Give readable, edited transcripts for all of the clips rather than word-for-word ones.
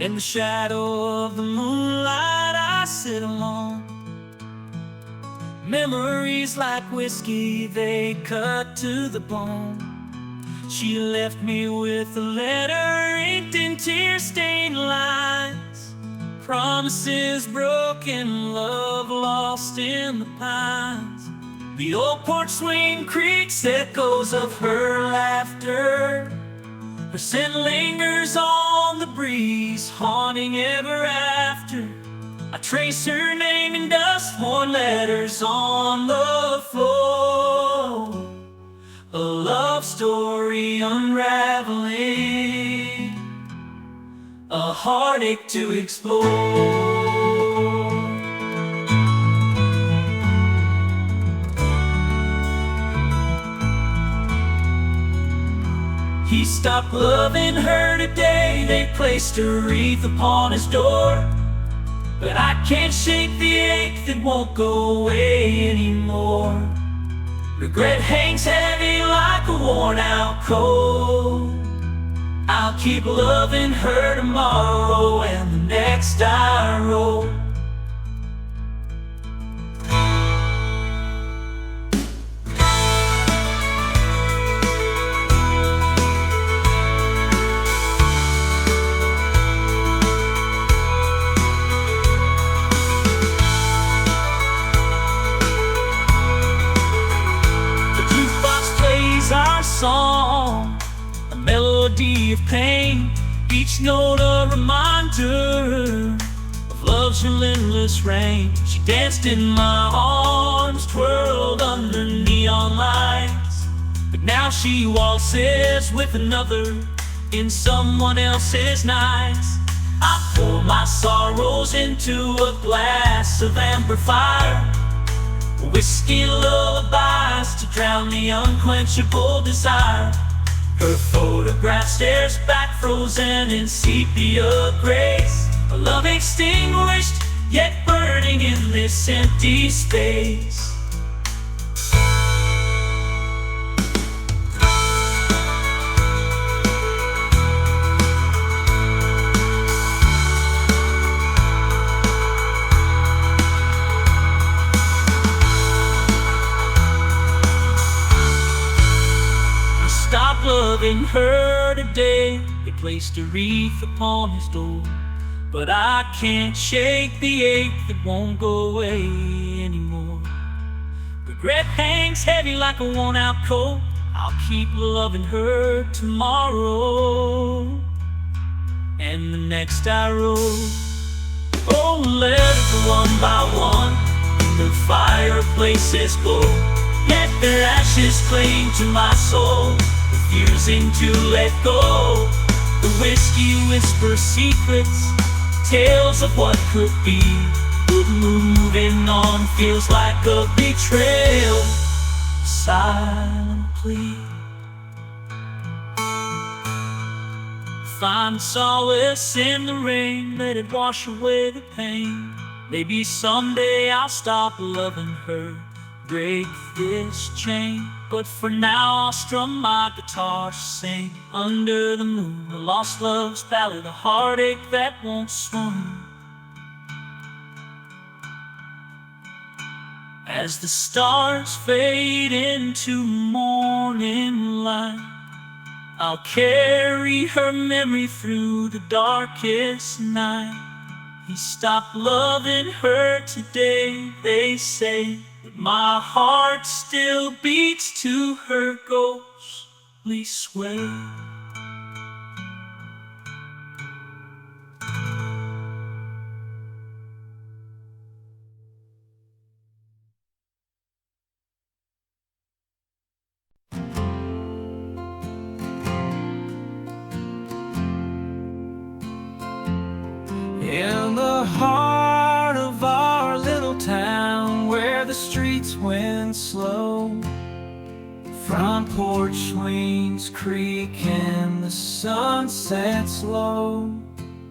In the shadow of the moonlight I sit alone. Memories like whiskey, they cut to the bone. She left me with a letter inked in tear-stained lines. Promises broken, love lost in the pines. The old porch swing creaks echoes of her laughter. Her scent lingers on the breeze, haunting ever after. I trace her name in dust-worn letters on the floor. A love story unraveling, a heartache to explore. He stopped loving her today, they placed a wreath upon his door. But I can't shake the ache that won't go away anymore. Regret hangs heavy like a worn-out coat. I'll keep loving her tomorrow and the next I roll. Song, a melody of pain, each note a reminder of love's relentless reign. She danced in my arms, twirled under neon lights, but now she waltzes with another in someone else's nights. I pour my sorrows into a glass of amber fire, whiskey lullabies to drown the unquenchable desire. Her photograph stares back, frozen in sepia grace. A love extinguished, yet burning in this empty space. Stop loving her today, they placed a wreath upon his door. But I can't shake the ache that won't go away anymore. Regret hangs heavy like a worn-out coat. I'll keep loving her tomorrow and the next I roll. Oh, letters one by one in the fireplace's glow, yet their ashes cling to my soul, refusing to let go. The whiskey whispers secrets, tales of what could be, but moving on feels like a betrayal, a silent plea. Find solace in the rain, let it wash away the pain. Maybe someday I'll stop loving her, break this chain. But for now I'll strum my guitar, sing under the moon, a lost love's ballad, a heartache that won't swoon. As the stars fade into morning light, I'll carry her memory through the darkest night. He stopped loving her today, they say, but my heart still beats to her ghostly sway. In the heart of our little town, where the streets went slow, front porch swings creak and the sun sets low.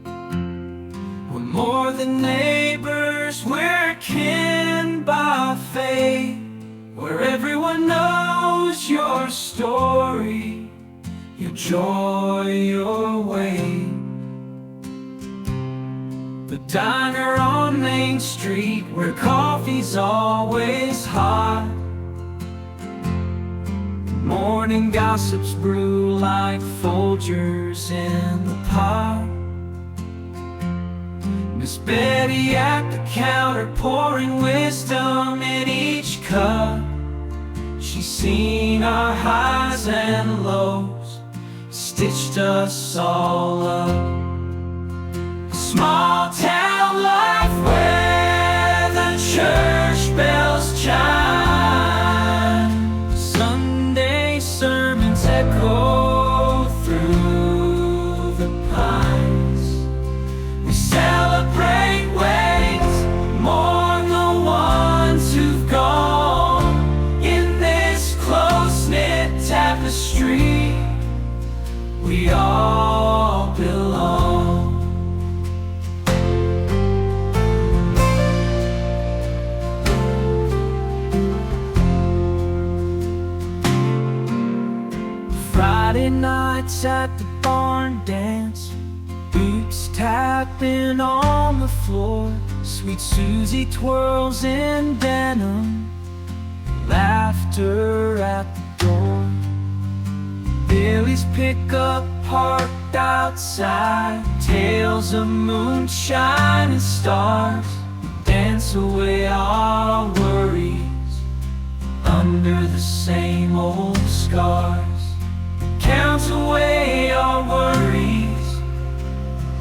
We're more than neighbors, we're kin by fate, where everyone knows your story, your joy, your way. diner on Main Street where coffee's always hot. Morning gossips brew like Folgers in the pot. Miss Betty at the counter pouring wisdom in each cup. She's seen our highs and lows, stitched us all up. Small town life where the church bells chime. Sunday sermons echo through the pines. We celebrate weddings, mourn the ones who've gone. In this close-knit tapestry, we all belong. Friday nights at the barn dance, boots tapping on the floor. Sweet Susie twirls in denim, laughter at the door. Billy's pickup parked outside, tales of moonshine and stars. Dance away our worries under the same old scars. Count away our worries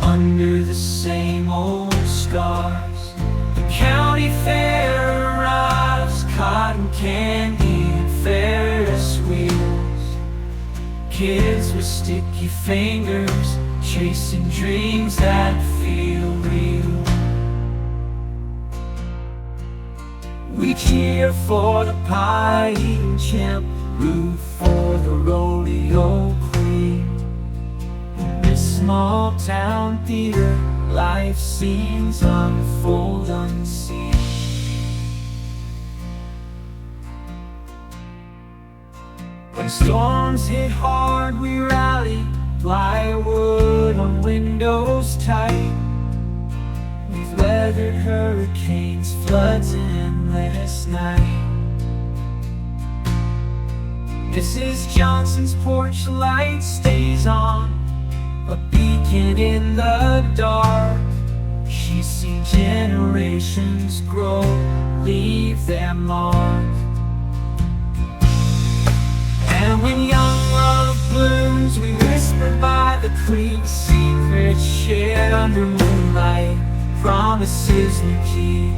under the same old scars. The county fair arrives, cotton candy and Ferris wheels. Kids with sticky fingers chasing dreams that feel real. We cheer for the pie-eating champ, root for the rodeo queen. In this small town theater, life scenes unfold unseen. When storms hit hard, we rally, plywood on windows tight. We've weathered hurricanes, floods, and endless night. Mrs. Johnson's porch light stays on, a beacon in the dark. She's seen generations grow, leave their mark. And when young love blooms, we whisper by the creek, secrets shared under moonlight, promises we keep.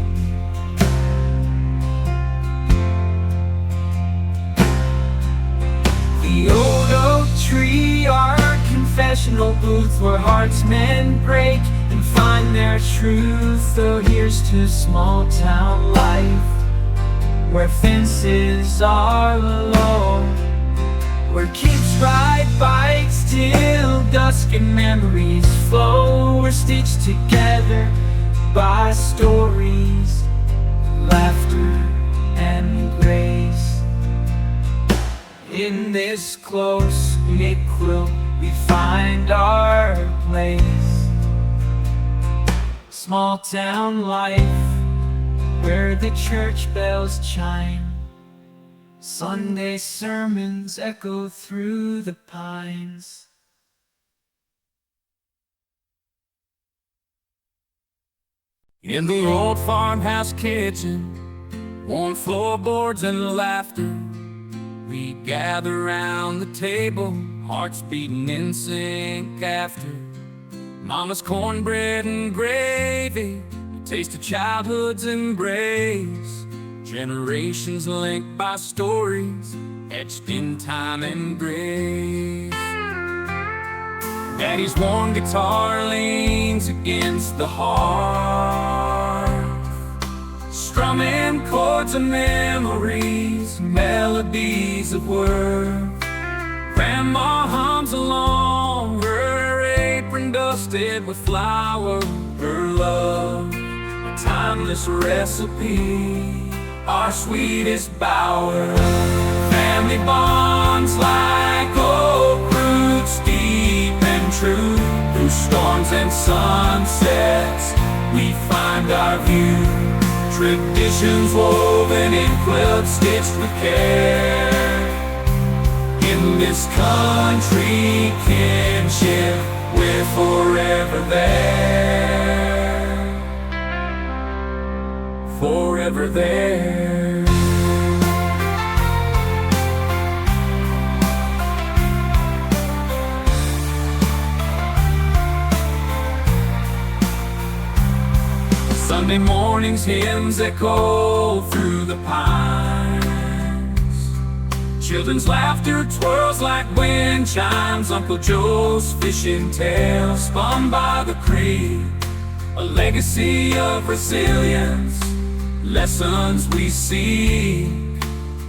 The old oak tree, our confessional booth, where hearts men break and find their truth. So here's to small town life, where fences are low, where kids ride bikes till dusk and memories flow. We're stitched together by stories, laughter and grace. In this close-knit quilt, we find our place. Small town life, where the church bells chime. Sunday sermons echo through the pines. In the old farmhouse kitchen, warm floorboards and laughter, we gather round the table, hearts beating in sync after Mama's cornbread and gravy, a taste of childhood's embrace. Generations linked by stories, etched in time and grace. Daddy's warm guitar leans against the hearth, strumming chords of memories, melodies of worth. Grandma hums along, her apron dusted with flour, her love, a timeless recipe, our sweetest bower. Family bonds like oak roots, deep and true, through storms and sunsets, we find our view. Traditions woven in quilt stitched with care. In this country, kinship, we're forever there. Forever there. Sunday mornings, hymns echo through the pines. Children's laughter twirls like wind chimes. Uncle Joe's fishing tale spun by the creek, a legacy of resilience, lessons we seek.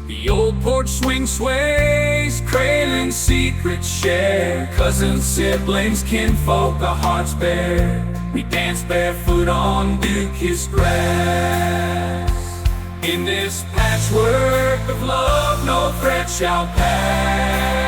The old porch swing sways, cradling secrets shared. Cousins, siblings, kinfolk, our hearts bare. We dance barefoot on dew-kissed grass. In this patchwork of love, no threat shall pass.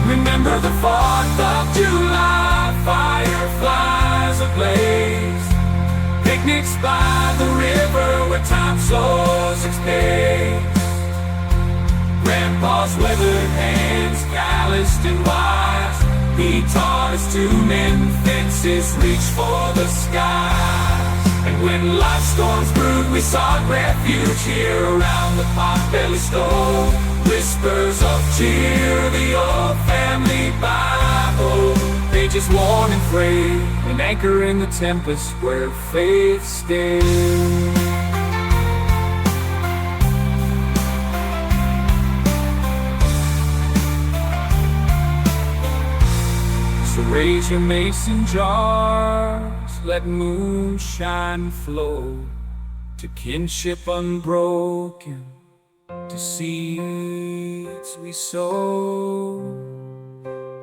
Remember the 4th of July, fireflies ablaze. Picnics by the river where time slows its pace. Grandpa's weathered hands, calloused and wise, he taught us to mend fences, reach for the skies. And when life's storms brewed, we sought refuge here around the pot-belly stove. Whispers of cheer, the old family Bible, pages worn and frayed, an anchor in the tempest where faith stays. So raise your mason jars, let moonshine flow to kinship unbroken, to seeds we sow.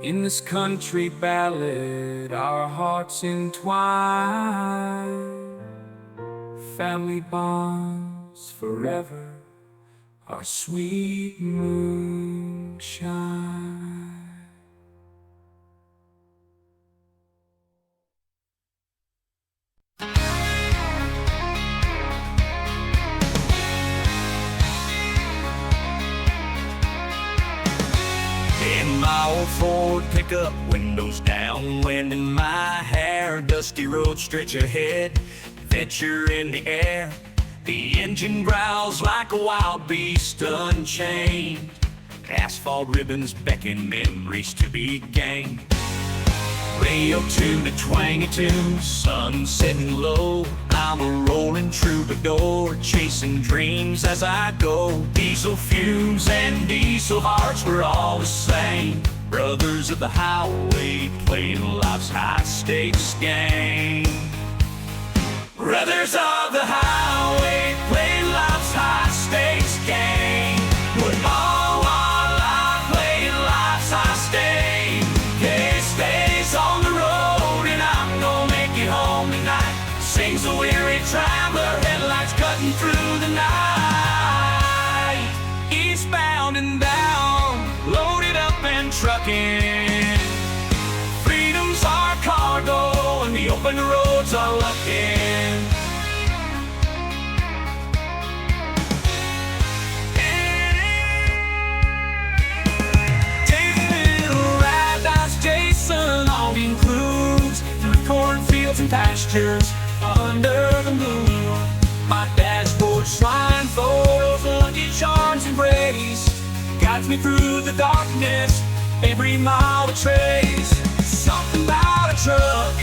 In this country ballad, our hearts entwine. Family bonds forever, our sweet moonshine. In my old Ford pickup, windows down, wind in my hair, dusty road stretch ahead, adventure in the air. The engine growls like a wild beast unchained. Asphalt ribbons beckon memories to be gained. Radio tune to twangy tune, sun setting low. I'm a rolling troubadour, chasing dreams as I go. Diesel fumes and diesel hearts, we're all the same. Brothers of the highway, playing life's high-stakes game. Brothers of the highway, playing life's high-stakes game. We're all one life, playing life's high-stakes. Case stays on the road, and I'm gonna make it home tonight. Sings a weary traveler, headlights cutting through the night. Eastbound and down, loaded up and trucking. Freedom's our cargo, and the open roads are looking. Jason logging clues through cornfields and pastures under the moon. My dashboard shrine photos, lucky charms embrace, guides me through the darkness, every mile a trace. Something about a truck,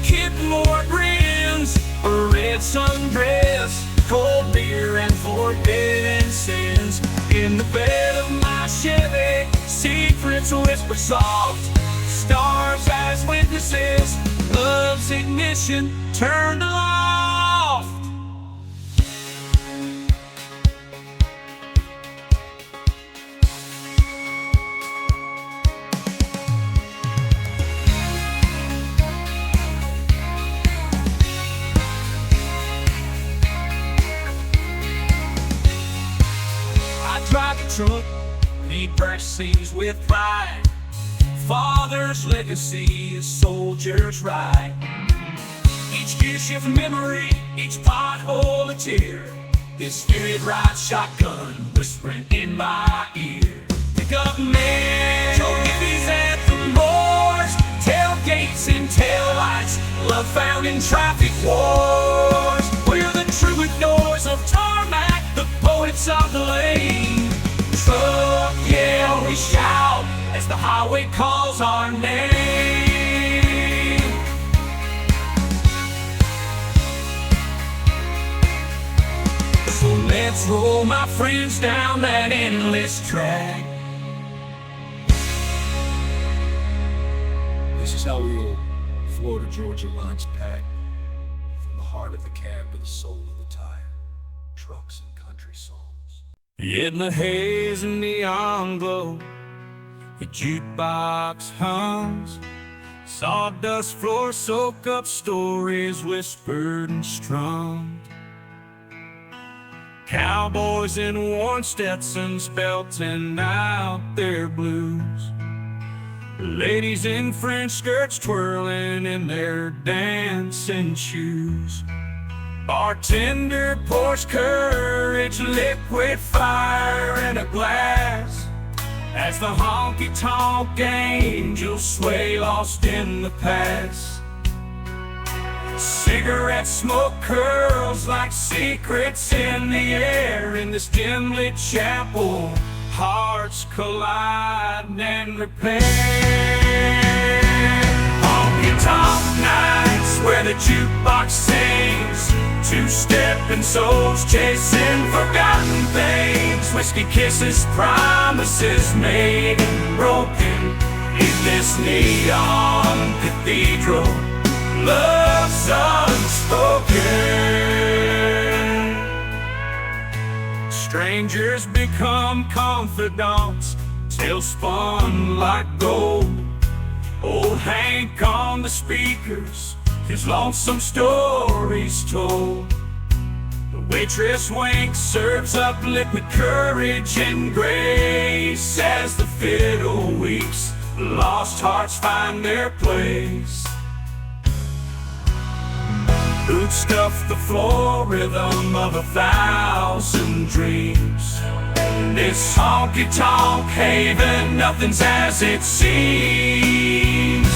kid more grins, a red sundress, cold beer and forbidden sins. In the bed of my Chevy, secrets whisper soft, stars as witnesses, love's ignition turned aloft. march sings with pride. Father's legacy is soldier's ride. Each gear shift memory, each pothole a tear. This spirit rides shotgun, whispering in my ear. Pick up men, hippies at the moors, tailgates and taillights, love found in traffic wars. We're the troubadours of tarmac, the poets of the lane. Truck yell, we shout as the highway calls our name. So let's roll, my friends, down that endless track. This is how we roll. Florida, Georgia lines packed. From the heart of the cab to the soul of the tire. Trucks and country songs. In the haze and neon glow, the jukebox hums. Sawdust floor soak up stories whispered and strummed. Cowboys in worn Stetsons belting out their blues. Ladies in French skirts twirling in their dancing shoes. Bartender pours courage, liquid fire in a glass, as the honky-tonk angels sway lost in the past. Cigarette smoke curls like secrets in the air. In this dim-lit chapel, hearts collide and repair. Honky-tonk nights where the jukebox sings, two-stepping souls chasing forgotten things. Whiskey kisses, promises made and broken in this neon cathedral. Love's unspoken. Strangers become confidants, tales spun like gold. Old Hank on the speakers, his lonesome stories told. The waitress winks, serves up liquid courage and grace, as the fiddle weeps, lost hearts find their place. Boots stuff the floor, rhythm of 1,000 dreams. In this honky-tonk haven, nothing's as it seems.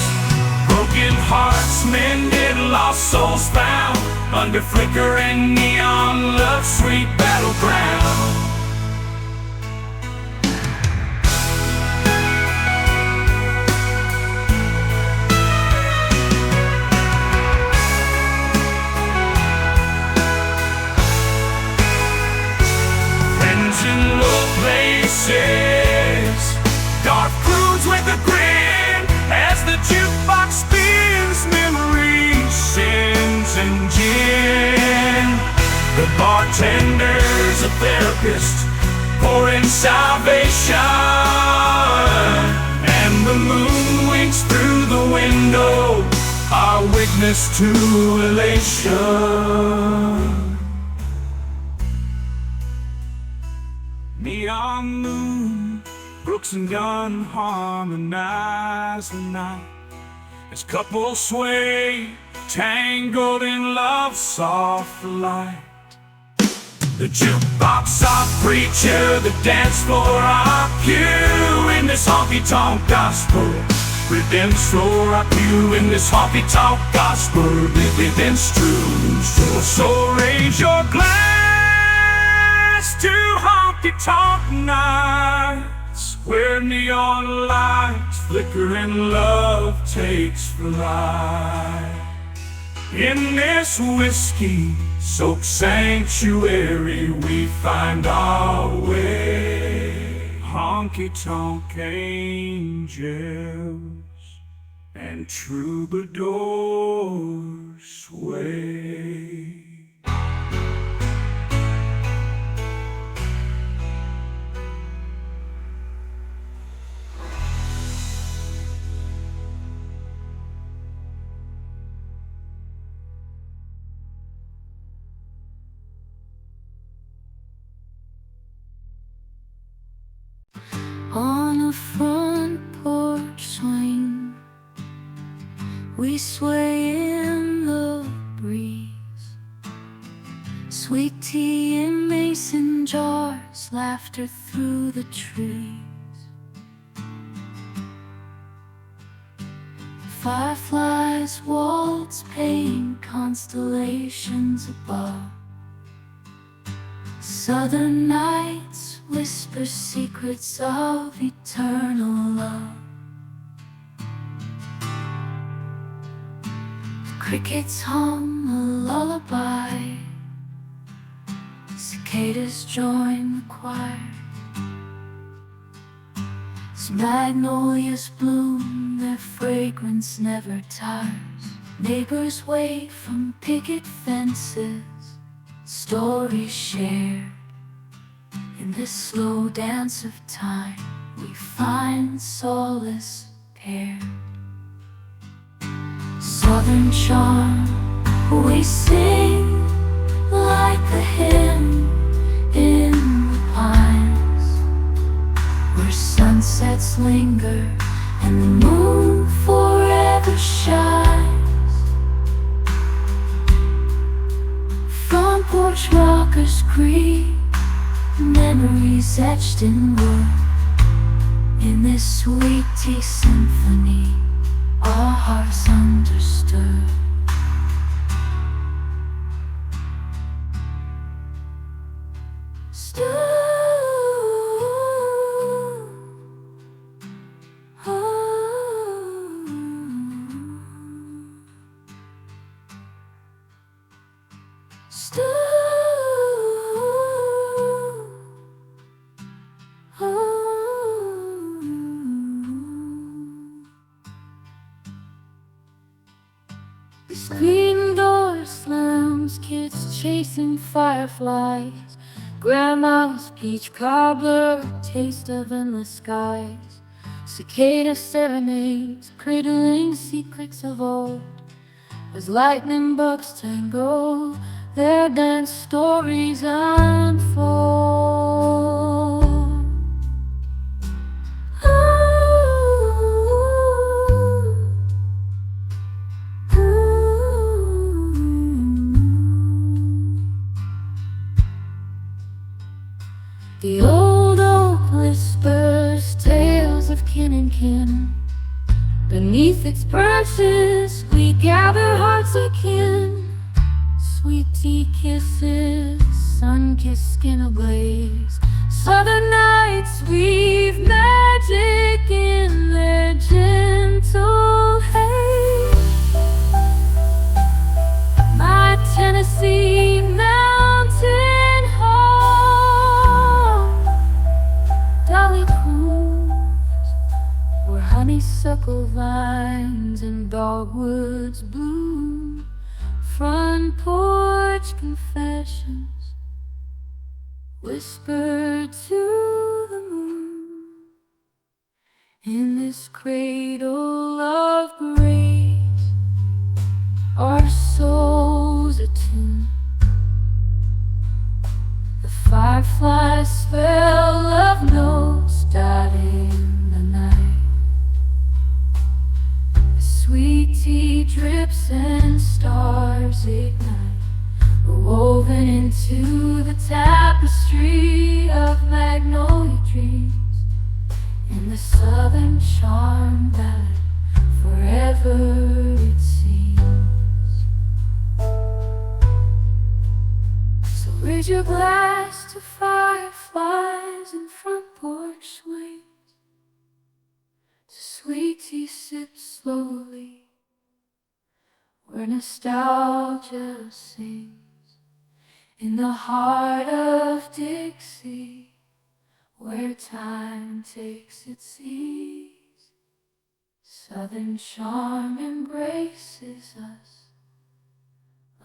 Broken hearts mended, lost souls found, under flickering neon, love's sweet battleground. Dark croods with a grin, as the jukebox spins, memories, sins and gin. The bartender's a therapist, pouring salvation, and the moon winks through the window, our witness to elation. Neon moon, Brooks and Gunn harmonize the night, as couples sway, tangled in love's soft light. The jukebox our preacher, the dance floor our pew, in this honky-tonk gospel, redempts floor our pew, in this honky-tonk gospel, redempts true. So raise your glass to honky-tonk nights, where neon lights flicker and love takes flight. In this whiskey-soaked sanctuary we find our way. Honky-tonk angels and troubadours sway. On We sway in the breeze, sweet tea in mason jars, laughter through the trees. Fireflies waltz, paint constellations above. Southern nights whisper secrets of eternal love. Crickets hum a lullaby, cicadas join the choir. As magnolias bloom, their fragrance never tires. Neighbors wait from picket fences, stories shared. In this slow dance of time, we find solace paired. Southern charm, we sing like a hymn in the pines, where sunsets linger and the moon forever shines. Front porch rockers creak, memories etched in wood. In this sweet tea symphony, our hearts understood. Screen door slams, kids chasing fireflies. Grandma's peach cobbler, taste of endless skies. Cicada serenades, cradling secrets of old. As lightning bugs tango, their dance stories unfold. The old oak whispers tales of kin and kin. Beneath its branches we gather hearts akin. Sweet tea kisses, sun-kissed skin ablaze. Southern nights weave magic in their gentle haze. My Tennessee mountain home, Dolly Cruz, where honeysuckle vines and dogwoods bloom. Front porch confessions whispered to the moon. In this cradle of grace, our souls attune. The fireflies spell of notes died in the night. The sweet tea drips and stars ignite, woven into the tapestry of magnolia dreams. In the southern charm that forever it seems. So raise your glass to fireflies and front porch swings. To sweet tea sip slowly, where nostalgia sings. In the heart of Dixie, where time takes its ease. Southern charm embraces us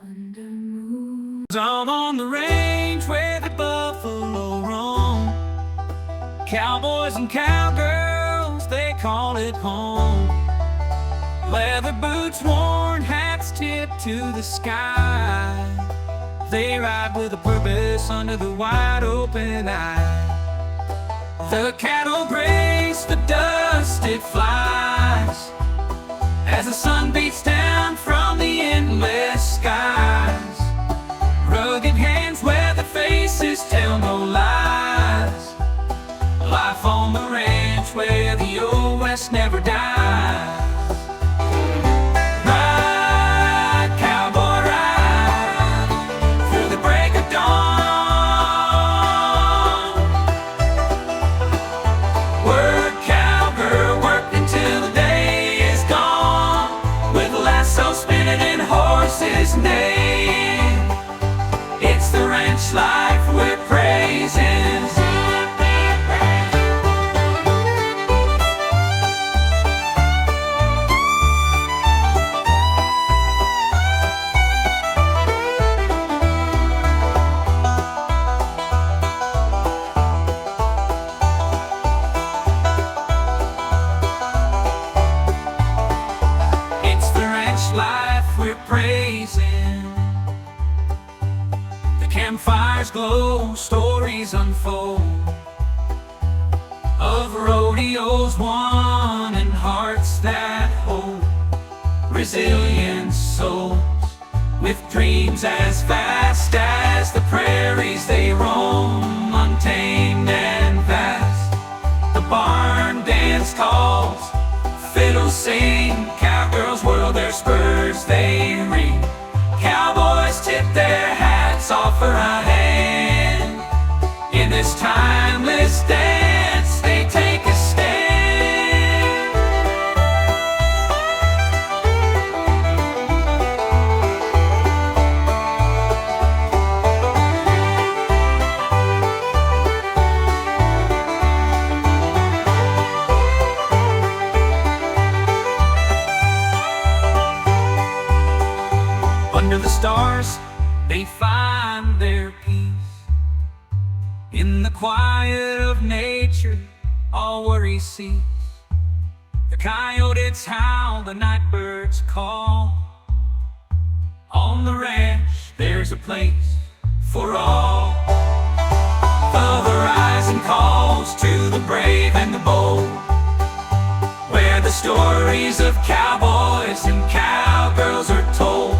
under moon. I'm on the range where the buffalo roam. Cowboys and cowgirls, they call it home. Leather boots worn, hats tipped to the sky. They ride with a purpose under the wide open eye. The cattle graze, the dust it flies as the sun beats down from the endless skies. Rugged hands where the faces tell no lies. Life on the ranch where the old west never dies. Ride, cowboy, ride through the break of dawn. Work, cowgirl, work until the day is gone, with lasso spinning and horses neighing. It's the ranch life we're praising. It's the ranch life we're praising. The campfires glow, stories unfold of rodeos won and hearts that hold resilient souls with dreams as vast as the prairies they roam, untamed and vast. The barn dance calls, fiddles sing, cowgirls whirl their spurs, they ring. Cowboys tip their hats, offer a hand. In this timeless dance, they take a stand. Under the stars, they find their peace. In the quiet of nature, all worry cease. The coyotes howl, the night birds call. On the ranch, there's a place for all. The horizon calls to the brave and the bold, where the stories of cowboys and cowgirls are told.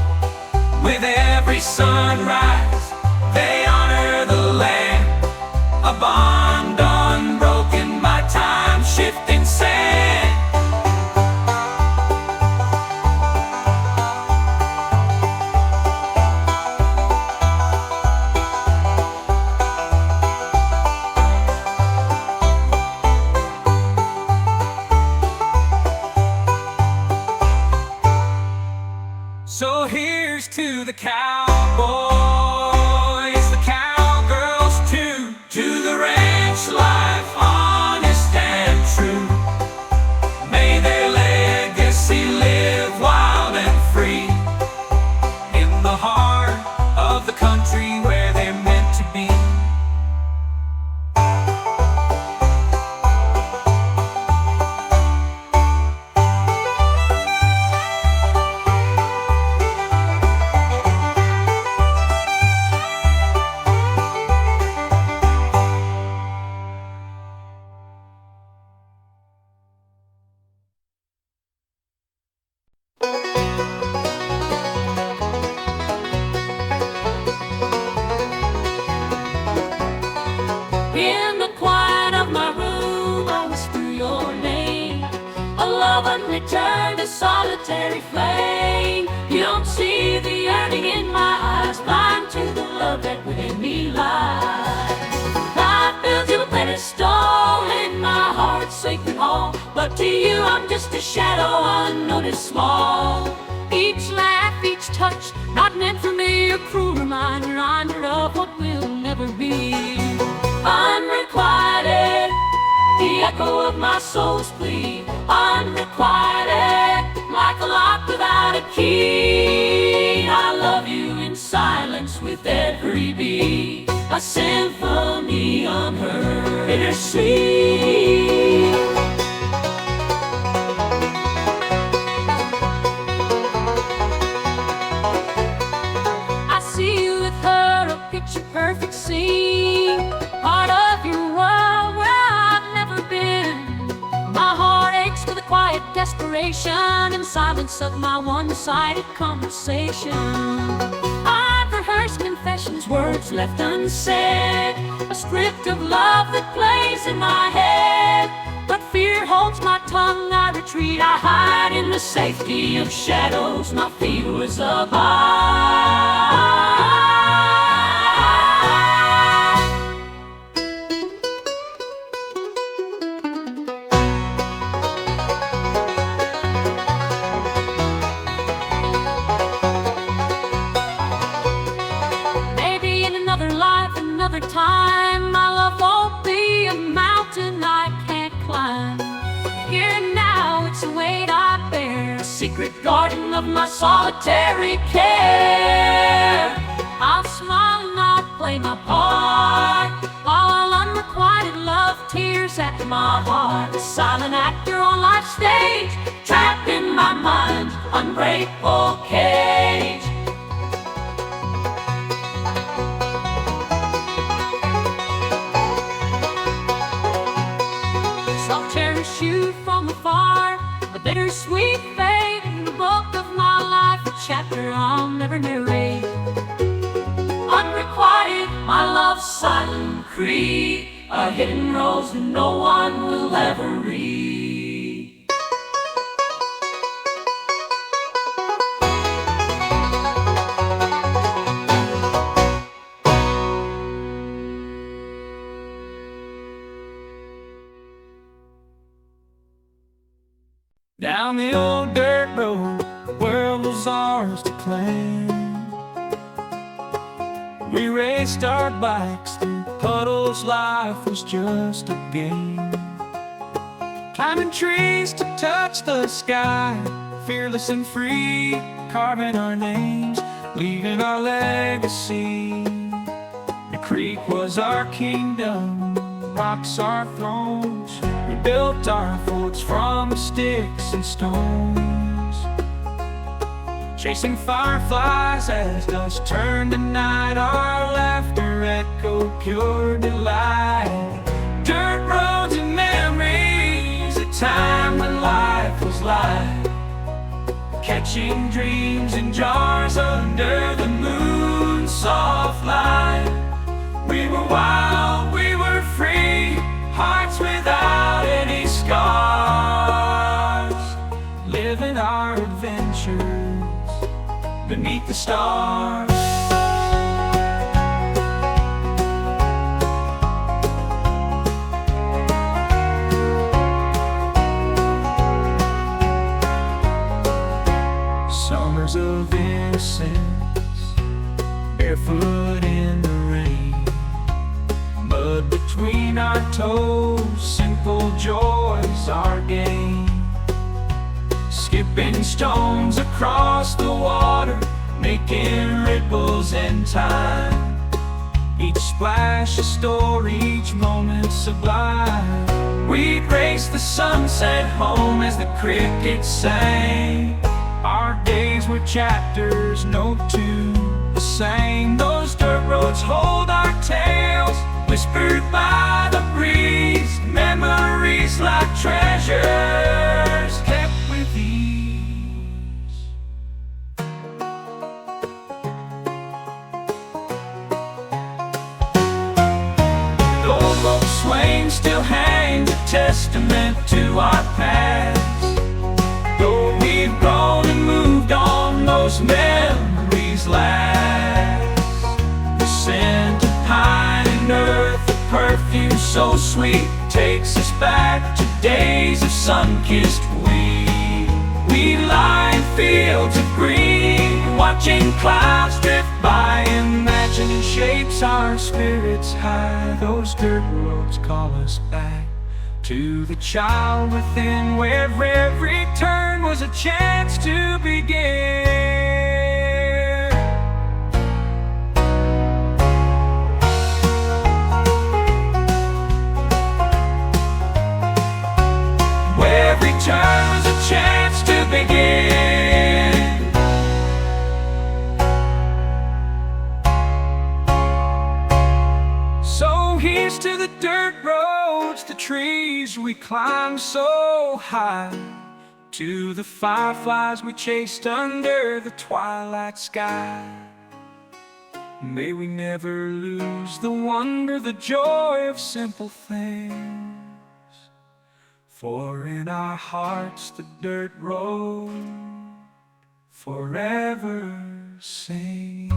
With every sunrise, they honor the land, a bond unbroken by time-shifting sand. So here's to the cowboys, the cowgirls too, to the ranch life, honest and true. May their legacy live wild and free, in the heart of the country where they're meant to be. In the quiet of my room, I whisper your name, a love unreturned, a solitary flame. You don't see the yearning in my eyes, blind to the love that within me lies. I build you a pedestal in my heart's sacred hall, but to you I'm just a shadow, unnoticed, small. Each laugh, each touch, not meant for me, a cruel reminder of what will never be. Unrequited, the echo of my soul's plea. Unrequited, like a lock without a key. I love you in silence with every beat, a symphony unheard, bittersweet. I see you with her, a picture-perfect scene, part of your world where I've never been. My heart aches for the quiet quiet desperation and silence of my one-sided conversation. I've rehearsed confessions, words left unsaid, a script of love that plays in my head. But fear holds my tongue, I retreat, I hide in the safety of shadows. My fear is above. Time, my love won't be a mountain I can't climb. Here now, it's a weight I bear, a secret garden of my solitary care. I'll smile and I'll play my part, while unrequited love tears at my heart. A silent actor on life's stage, trapped in my mind's ungrateful cage. I'll cherish you from afar, a bittersweet fate in the book of my life, a chapter I'll never narrate. Unrequited, my love's silent creed, a hidden rose that no one will ever read. Down the old dirt road, the world was ours to claim. We raced our bikes through puddles, life was just a game. Climbing trees to touch the sky, fearless and free, carving our names, leaving our legacy. The creek was our kingdom, rocks our thrones. We built our forts from sticks and stones, chasing fireflies as dusk turned to night. Our laughter echoed pure delight. Dirt roads and memories, a time when life was light, catching dreams in jars under the moon's soft light. We were wild, we were free, hearts without any scars, living our adventures beneath the stars. Summers of innocence, barefoot in the rain, mud between our toes, simple joys our game. Skipping stones across the water, making ripples in time. Each splash a story, each moment sublime. We'd race the sunset home as the crickets sang. Our days were chapters, no two the same. Those dirt roads hold our tales, whispered by the breeze. Memories like treasures kept with ease. The old rope swing still hangs, a testament to our past. Though we've grown and moved on, those memories last. The scent of pine and earth, the perfume so sweet, takes us back to days of sun-kissed wheat. We lie in fields of green, watching clouds drift by, imagining shapes our spirits high. Those dirt roads call us back to the child within, where every turn was a chance to begin. Where every turn was a chance to begin. So here's to the dirt roads, the trees we climb so high, to the fireflies we chased under the twilight sky. May we never lose the wonder, the joy of simple things. For in our hearts the dirt road forever sings.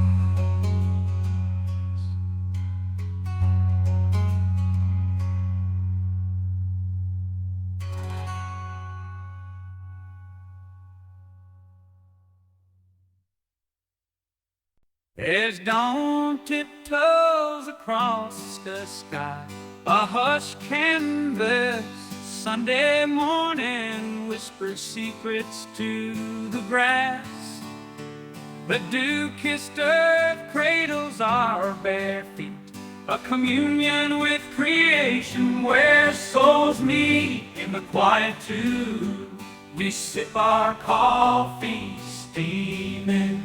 As dawn tiptoes across the sky, a hushed canvas Sunday morning whispers secrets to the grass. The dew-kissed earth cradles our bare feet, a communion with creation where souls meet in the quietude. We sip our coffee steaming,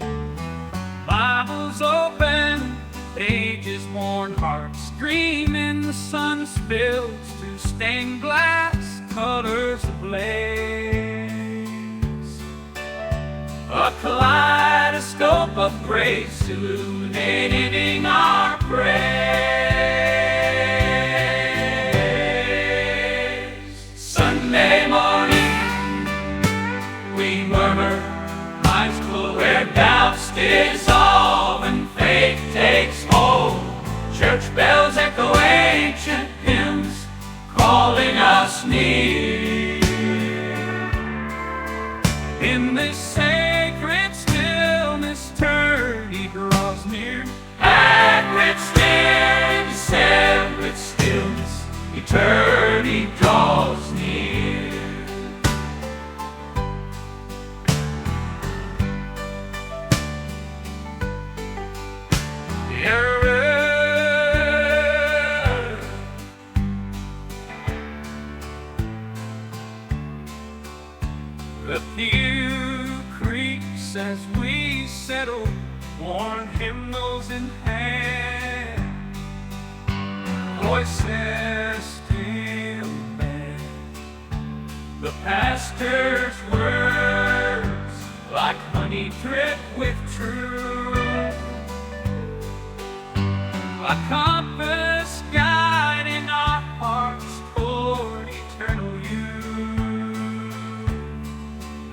Bibles open, pages worn, hearts screaming. The sun spills to stained glass, colors ablaze. A kaleidoscope of grace illuminating our praise. Sunday morning, we murmur, eyes closed, where doubts dissolve and faith takes hold. Church bells echo ancient hymns, calling us near. In this sacred stillness, eternity draws near. Sacred stillness, eternity draws near. The pew creaks as we settle, worn hymnals in hand, voices still bend. The pastor's words, like honey, drip with truth, a compass guiding our hearts toward eternal youth.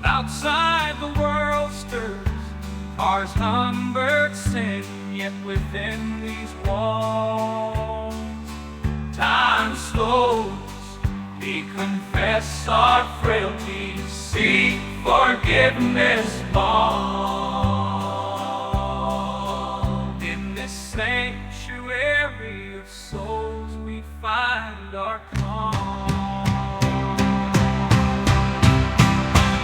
Outside the world stirs, cars hum, birds sing, yet within these walls time slows. We confess our frailties, seek forgiveness long. In this sanctuary of souls we find our calm.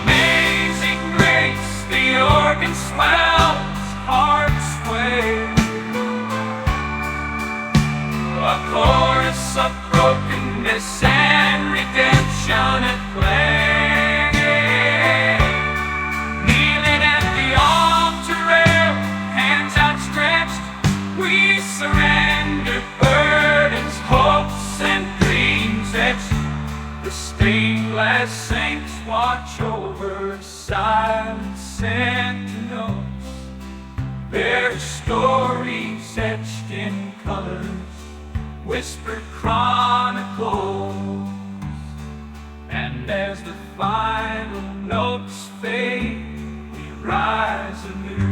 Amazing grace, the organ swells, hearts sway. A chorus of brokenness and redemption at play. Kneeling at the altar rail, hands outstretched, we surrender burdens, hopes, and dreams etched. The stained glass saints watch over silent sentinels, their stories etched in colors, whispered chronicles. And as the final notes fade, we rise anew.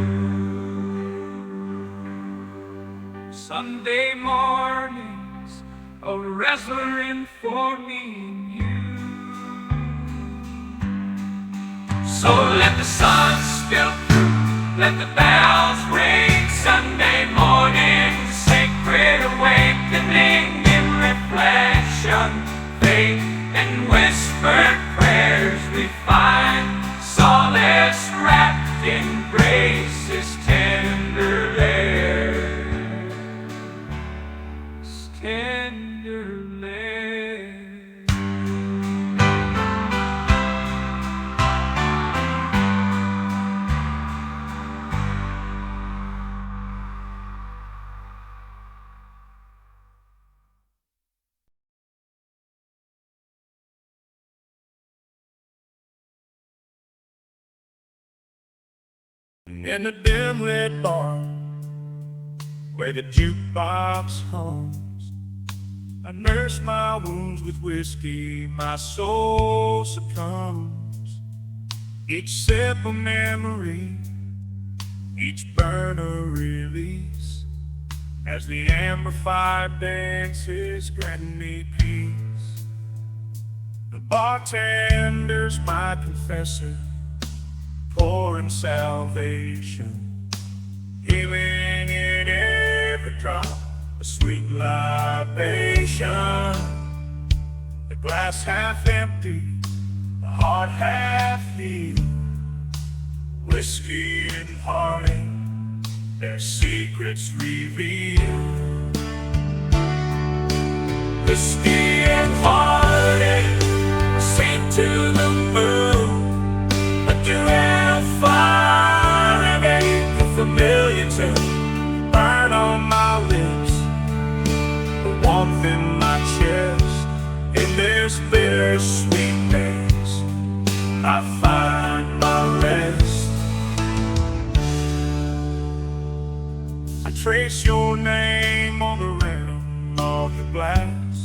Sunday mornings, a wrestling for me and you. So let the sun spill through, let the bells ring. Sunday morning, sacred awakening in reflection, faith and whispered prayers we find solace wrapped in grace's tender lair. Tender lair. In the dim lit bar where the jukebox hums, I nurse my wounds with whiskey, my soul succumbs. Each sip a memory, each burn a release, as the amber fire dances, granting me peace. The bartender's my confessor, pouring salvation, healing in every drop, a sweet libation. The glass half empty, the heart half full. Whiskey and honey, their secrets revealed. Whiskey and heartache, sent to the moon. A duet fire and ache, a familiar tune, burn on my lips, the warmth in my chest. In this bittersweet days, I find my rest. I trace your name on the rim of the glass,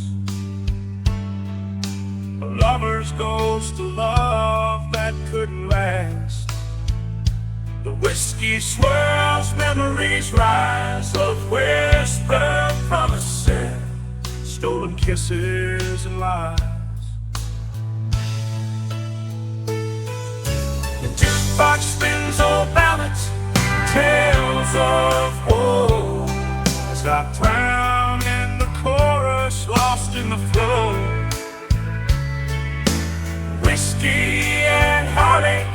a lover's ghost, a love that couldn't last. The whiskey swirls, memories rise of whispered promises, stolen kisses and lies. The jukebox spins old ballads, tales of woe, as I drown in the chorus, lost in the flow. Whiskey and heartache,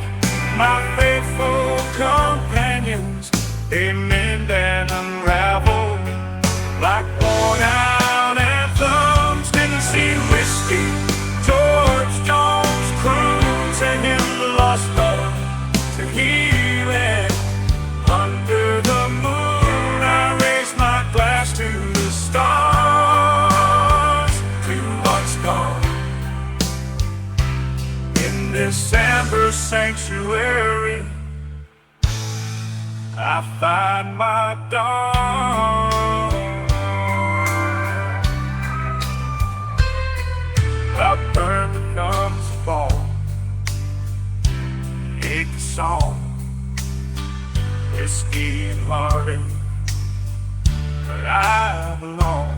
my faithful companions, they mend and unravel like worn out anthems. Didn't see whiskey, George Jones croons, and him lost love to healing. Under the moon, I raise my glass to the stars, to what's gone. In this amber sanctuary, I find my dawn. A burn becomes a fall, ache a song, whiskey and heartache, but I belong.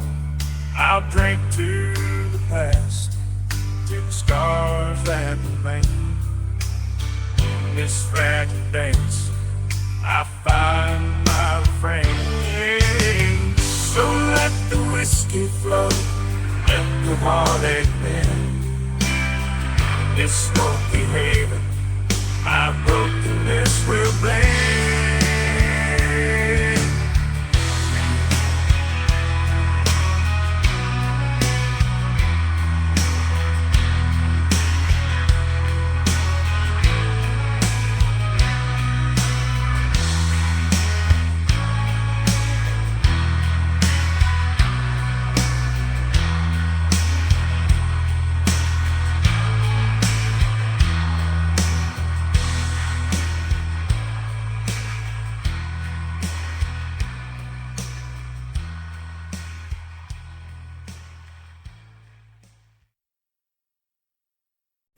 I'll drink to the past, to the scars that remain. In this fragile dance, I find my refrain. So let the whiskey flow, let the heartache bend. This smoky haven, my brokenness will blend.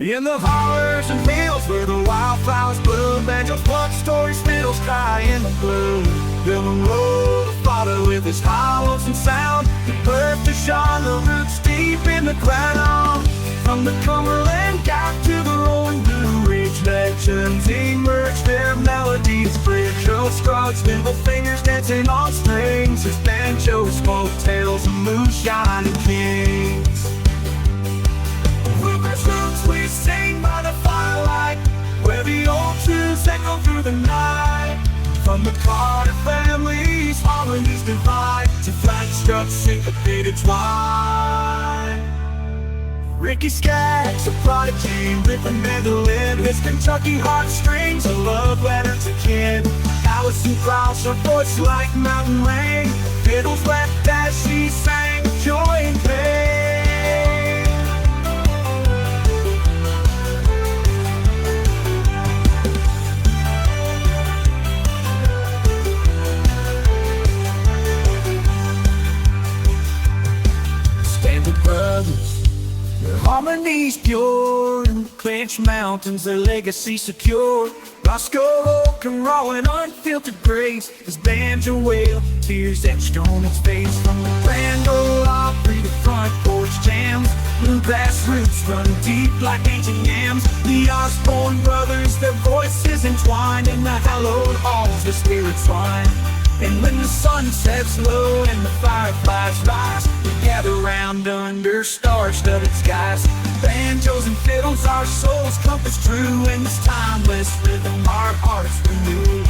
In the hollers and fields where the wildflowers bloom, banjos pluck, stories, fiddles cry in the gloom. Dylan rolled a father with his hollows and sound, the earth is on the roots deep in the ground. From the Cumberland Gap to the rolling Blue Ridge, legends emerge, their melodies bridge. Joe Scruggs, nimble fingers dancing on strings, his banjos spoke tales of moonshine and kings. Bluegrass roots we sing by the firelight, where the old tunes echo through the night. From the Carter family's Harmonies divide, to Flagstrap's syncopated twine. Ricky Skaggs, a prodigy, ripping mandolin, his Kentucky heartstrings, a love letter to kin. Allison Krauss, her voice like mountain rain, fiddles wept as she sang joy and pain. Harmonies pure, in the clenched mountains, their legacy secure. Roscoe Oak and raw and unfiltered grace, his banjo wail, tears etched on its face. From the Grand Ole Opry to front porch jams, bluegrass roots run deep like ancient yams. The Osborne brothers, their voices entwined in the hallowed halls, their spirits twine. And when the sun sets low and the fireflies rise, we gather round under star-studded skies. Banjos and fiddles, our souls' compass true, in this timeless rhythm our hearts renew.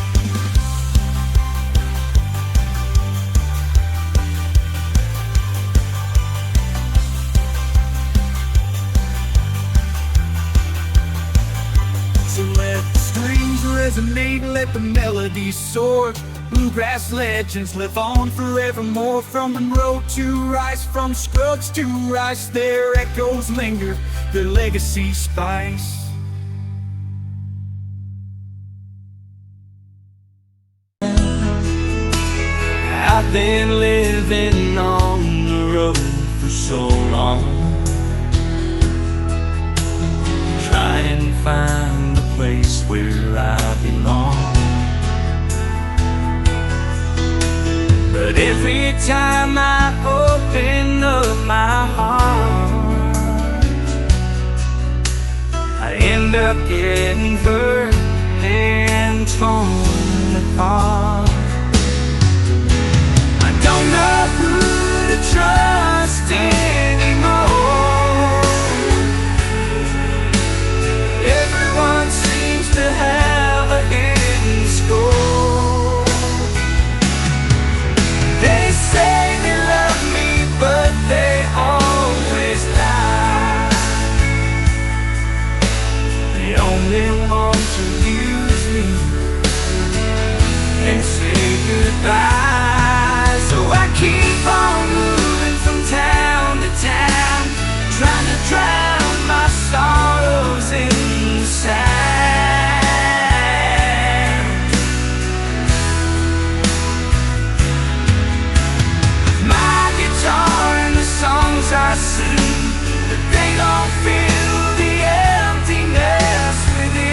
So let the strings resonate, let the melodies soar. Bluegrass legends live on forevermore. From Monroe to Rice, from Scruggs to Rice, their echoes linger, their legacy spice. I've been living on the road for so long, trying to find a place where I belong. But every time I open up my heart, I end up getting hurt and torn apart. I don't know who to trust anymore. Everyone seems to have a hidden score. They say they love me, but they always lie. They only want to use me and say goodbye. So I keep on moving from town to town, trying to drown my sorrows in the sand. And the songs I sing, but they don't fill the emptiness within.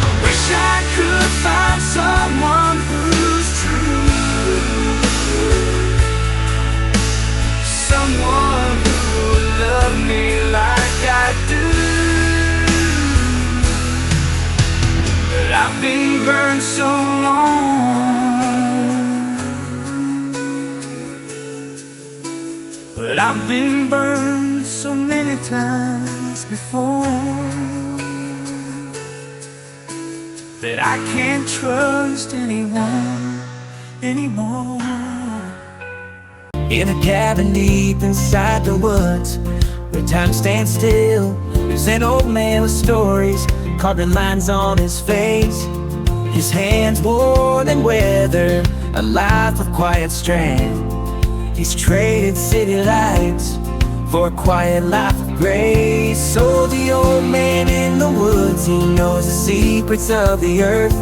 I wish I could find someone who's true, someone who would love me like I do. But I've been burned so long, but I've been burned so many times before, that I can't trust anyone anymore. In a cabin deep inside the woods, where time stands still, there's an old man with stories, carving lines on his face. His hands worn and weathered, a life of quiet strength. He's traded city lights for a quiet life of grace. So the old man in the woods, he knows the secrets of the earth.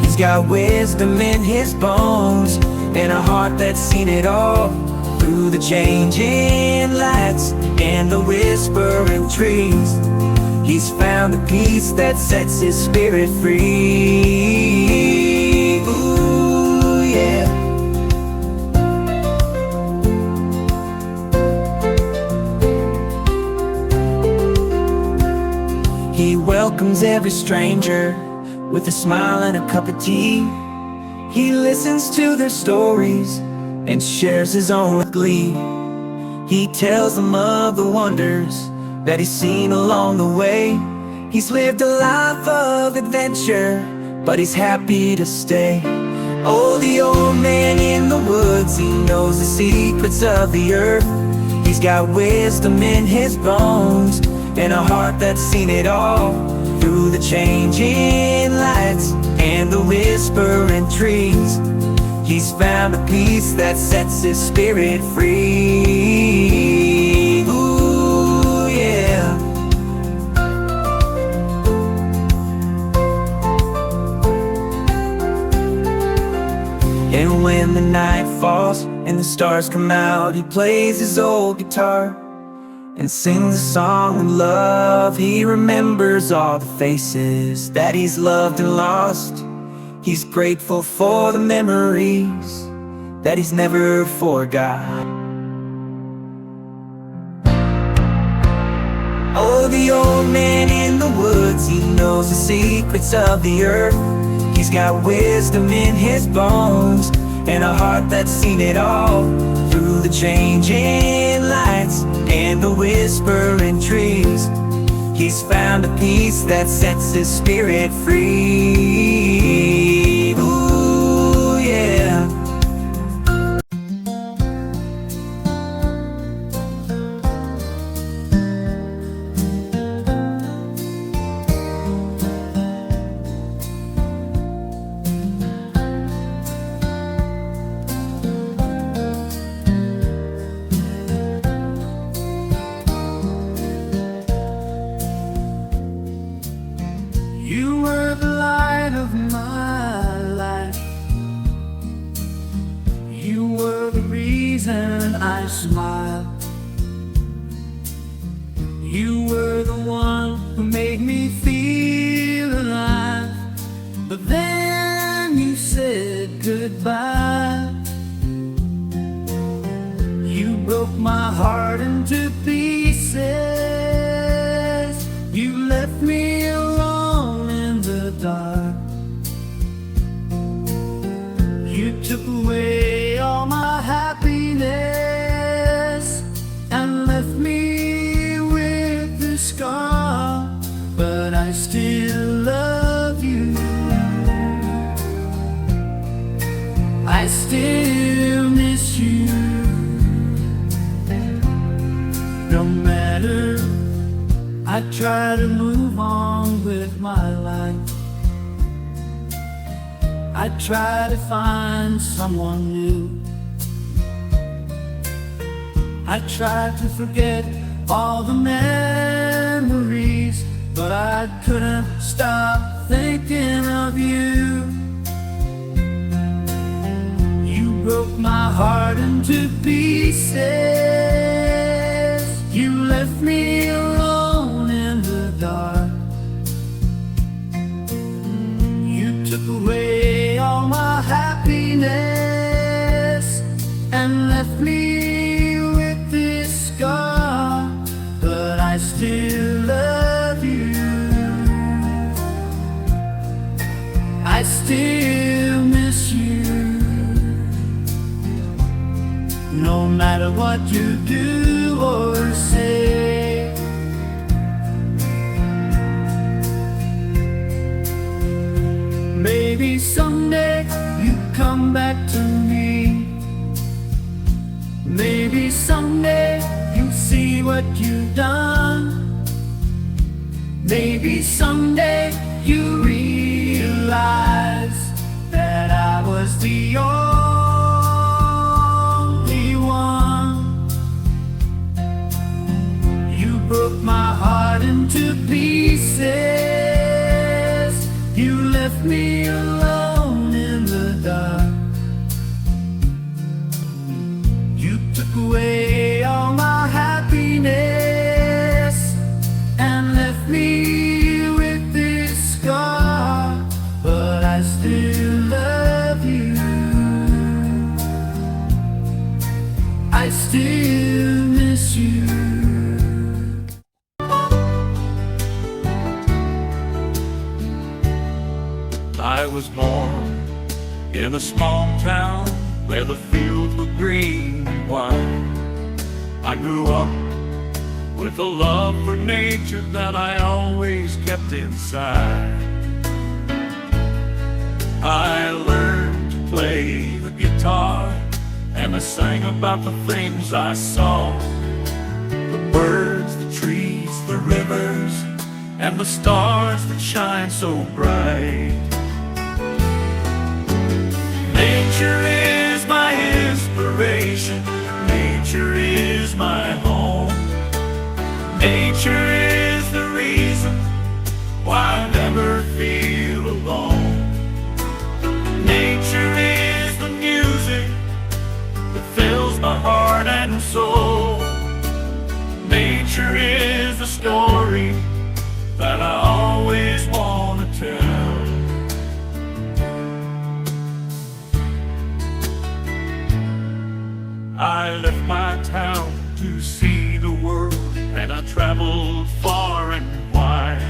He's got wisdom in his bones and a heart that's seen it all. Through the changing lights and the whispering trees, he's found a peace that sets his spirit free. Ooh, yeah. He welcomes every stranger with a smile and a cup of tea. He listens to their stories and shares his own with glee. He tells them of the wonders that he's seen along the way. He's lived a life of adventure, but he's happy to stay. Oh, the old man in the woods, he knows the secrets of the earth. He's got wisdom in his bones and a heart that's seen it all. Through the changing lights and the whispering trees, He's found a peace that sets his spirit free. Ooh, yeah. And when the night falls and the stars come out, he plays his old guitar and sings a song of love. He remembers all the faces that he's loved and lost. He's grateful for the memories that he's never forgot. Oh, the old man in the woods, he knows the secrets of the earth. He's got wisdom in his bones and a heart that's seen it all. Through the changing lights and the whispering trees, he's found a peace that sets his spirit free. Ooh, yeah. You were the light of my life. You were the reason I smile. You were the one who made me feel alive. But then you said goodbye. You broke my heart into pieces. You left me alone in the dark. You took away all my happiness and left me with the scar. But I still love you. I still miss you. No matter, I try to move on with my life. I try to find someone new. I try to forget all the memories, but I couldn't stop thinking of you. You broke my heart into pieces. You left me alone in the dark. You took away all my happiness and left me with this scar. But I still love you. I still miss you. No matter what you do or say, maybe someday you come back to me. Maybe someday you see what you've done. Maybe someday you realize that I was the only one. You broke my heart into pieces. You left me alone in the dark. You took away all my happiness and left me with this scar. But I still love you. I still miss you. I was born in a small town where the fields were green and white. I grew up with a love for nature that I always kept inside. I learned to play the guitar and I sang about the things I saw. The birds, the trees, the rivers, and the stars that shine so bright. Nature is inspiration. Nature is my home. Nature is the reason why I never feel alone. Nature is the music that fills my heart and soul. Nature is the story that I always want to tell. I left my town to see the world, and I traveled far and wide.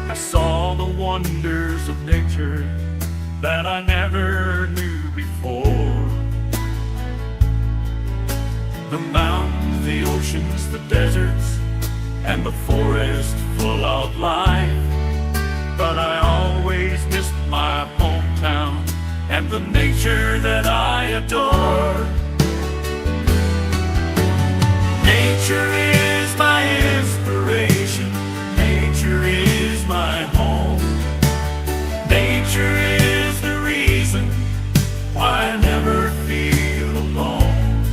I saw the wonders of nature that I never knew before. The mountains, the oceans, the deserts, and the forest full of life. But I always missed my hometown and the nature that I adore. Nature is my inspiration. Nature is my home. Nature is the reason why I never feel alone.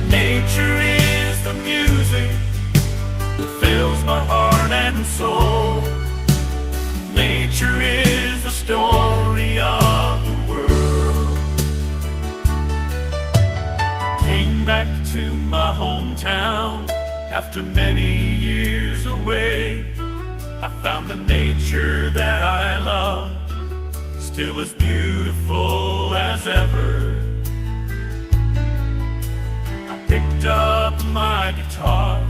Nature is the music that fills my heart and soul. Nature is the story of the world. Came back to my hometown after many years away. I found the nature that I love still as beautiful as ever. I picked up my guitar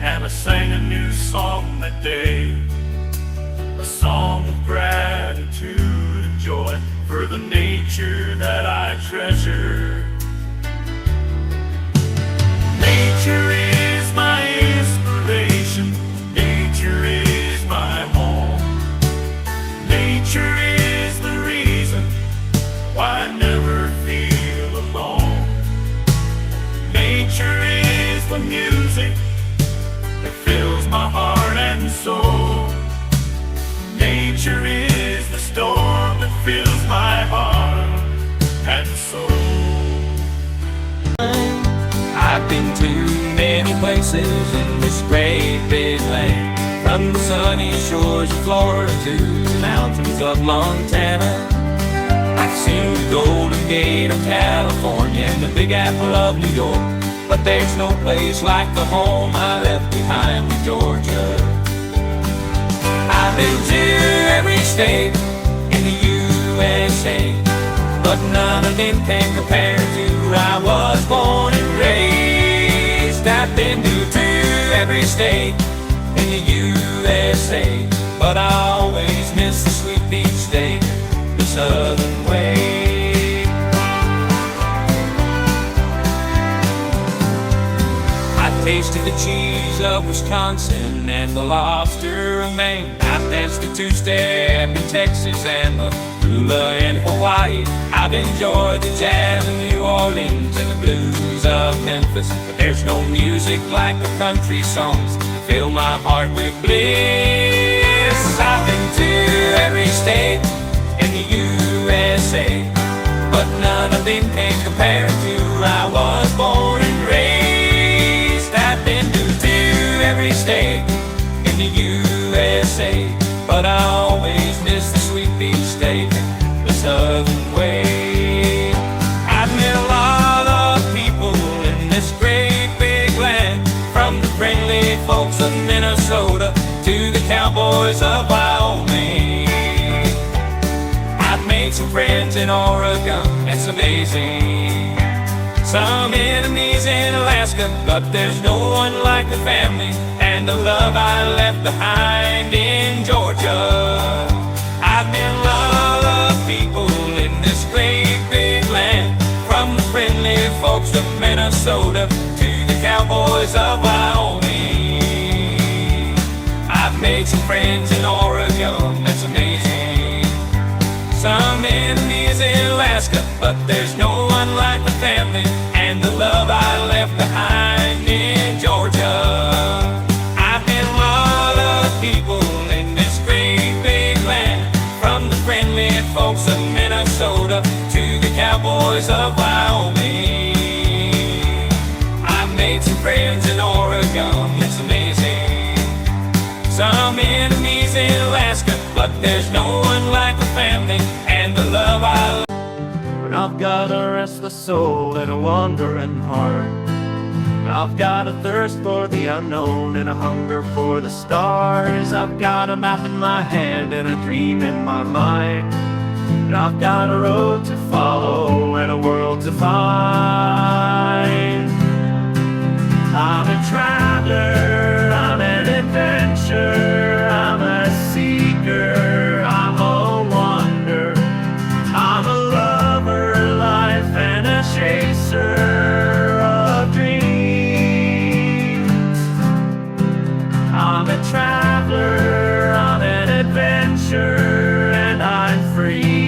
and I sang a new song that day, a song of gratitude and joy for the nature that I treasure. Nature is my inspiration. Nature is my home. Nature is the reason why I never feel alone. Nature is the music that fills my heart and soul. Nature is the storm that fills my heart and soul. I've been to many places in this great big land, from the sunny shores of Florida to the mountains of Montana. I've seen the Golden Gate of California and the Big Apple of New York, but there's no place like the home I left behind in Georgia. I've been to every state in the USA, but none of them can compare to where I was born and raised. I've been to every state in the USA, but I always miss the sweet beach steak, the southern way. I tasted the cheese of Wisconsin and the lobster of Maine. I've danced the two-step in Texas and the hula in Hawaii. I've enjoyed the jazz in New Orleans and the blues of Memphis, but there's no music like the country songs that fill my heart with bliss. I've been to every state in the USA, but none of them can compare to where I was born and raised. I've been to every state in the USA, but I always miss the sweet beef steak, the southern way. I've met a lot of people in this great big land, from the friendly folks of Minnesota to the cowboys of Wyoming. I've made some friends in Oregon, it's amazing. Some enemies in Alaska, but there's no one like the family and the love I left behind in Georgia. I've met a lot of people in this great big land, from the friendly folks of Minnesota to the cowboys of Wyoming. I've made some friends in Oregon, that's amazing. Some enemies in Alaska, but there's no one like the family and the love I left behind in Georgia. I've met a lot of people in this great big land, from the friendly folks of Minnesota to the cowboys of Wyoming. some enemies in Alaska, but there's no one like the family and the love I love. But I've got a restless soul and a wandering heart. I've got a thirst for the unknown and a hunger for the stars. I've got a map in my hand and a dream in my mind. And I've got a road to follow and a world to find. I'm a traveler, I'm an adventurer, I'm a seeker, I'm a wonder. I'm a lover, life, and a chaser of dreams. I'm a traveler, I'm an adventurer, and I'm free.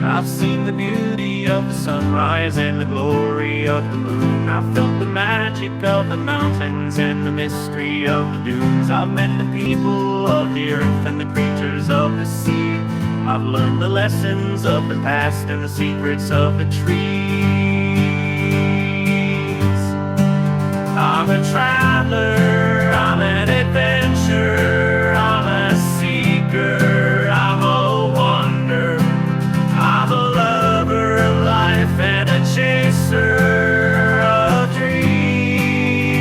I've seen the beauty of the sunrise and the glory of the moon. I've felt the magic of the mountains and the mystery of the dunes. I've met the people of the earth and the creatures of the sea. I've learned the lessons of the past and the secrets of the trees. I'm a traveler, I'm an adventurer, I'm a seeker, I'm a wonder. I'm a lover of life and a chaser of dreams.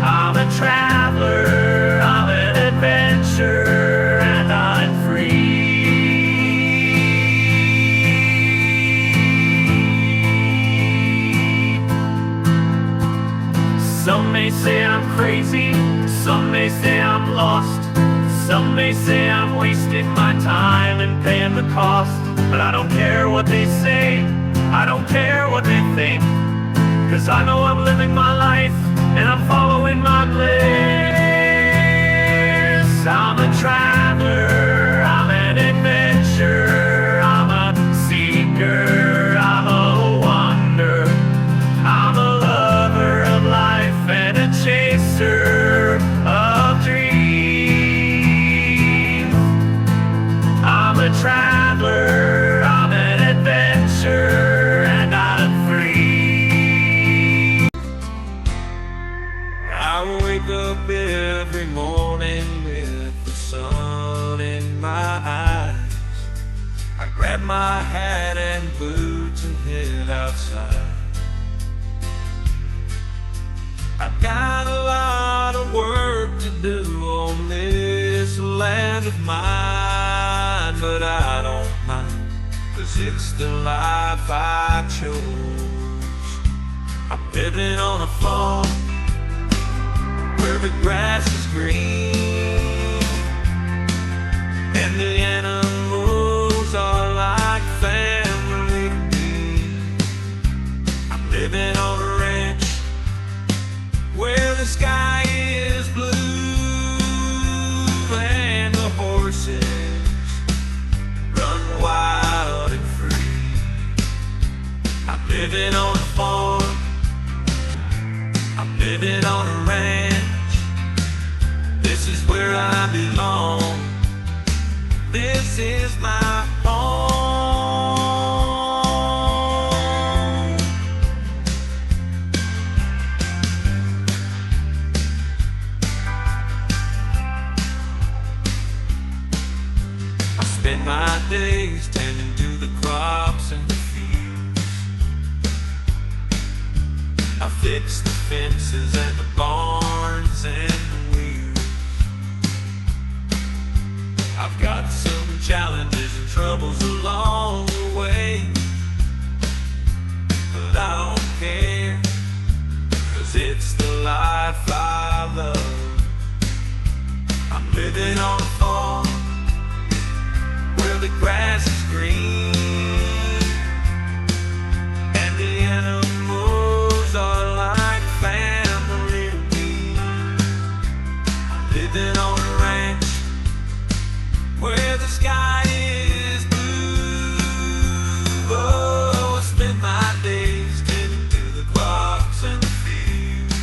I'm a traveler, I'm an adventurer, and I'm free. Some may say I'm crazy, some may say I'm lost. Some may say I'm wasting my time and paying the cost. But I don't care what they say, I don't care what they think, 'cause I know I'm living my life and I'm following my bliss. I'm a traveler, I'm an adventurer, I'm a seeker, I'm a wonder. I'm a lover of life and a chaser of dreams. I'm a traveler, I'm an adventurer, and I'm free. I wake up every morning with the sun in my eyes. I grab my hat and boots and head outside. I've got a lot of work to do on this land of mine, but I don't mind, 'cause it's the life I chose. I'm living on a farm where the grass is green and the animals are like family to me. I'm living on a ranch where the sky is blue and the horses run wild and free. I'm living on a farm, I'm living on a ranch. This is where I belong, this is my home. I spend my days tending to the crops and the fields. I fix the fences and the barns and the wheels. I've got some challenges and troubles along the way, but I don't care, 'cause it's the life I love. I'm living on a farm where the grass is green and the animals are like family to me. I'm living on a ranch where the sky is blue. Oh, I spend my days tending to the crops and the fields.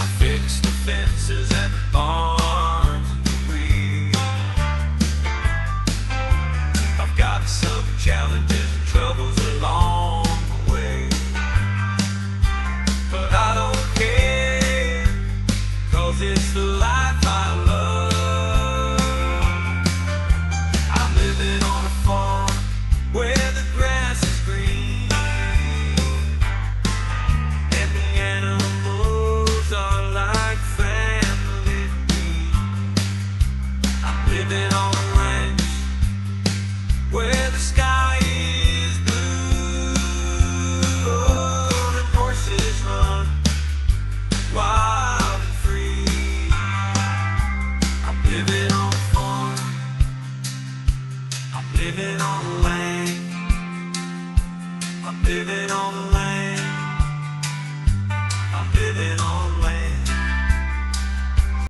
I fix the fences and the barns. living on a ranch where the sky is blue, and horses run wild and free. I'm living on a farm, I'm living on the land, I'm living on the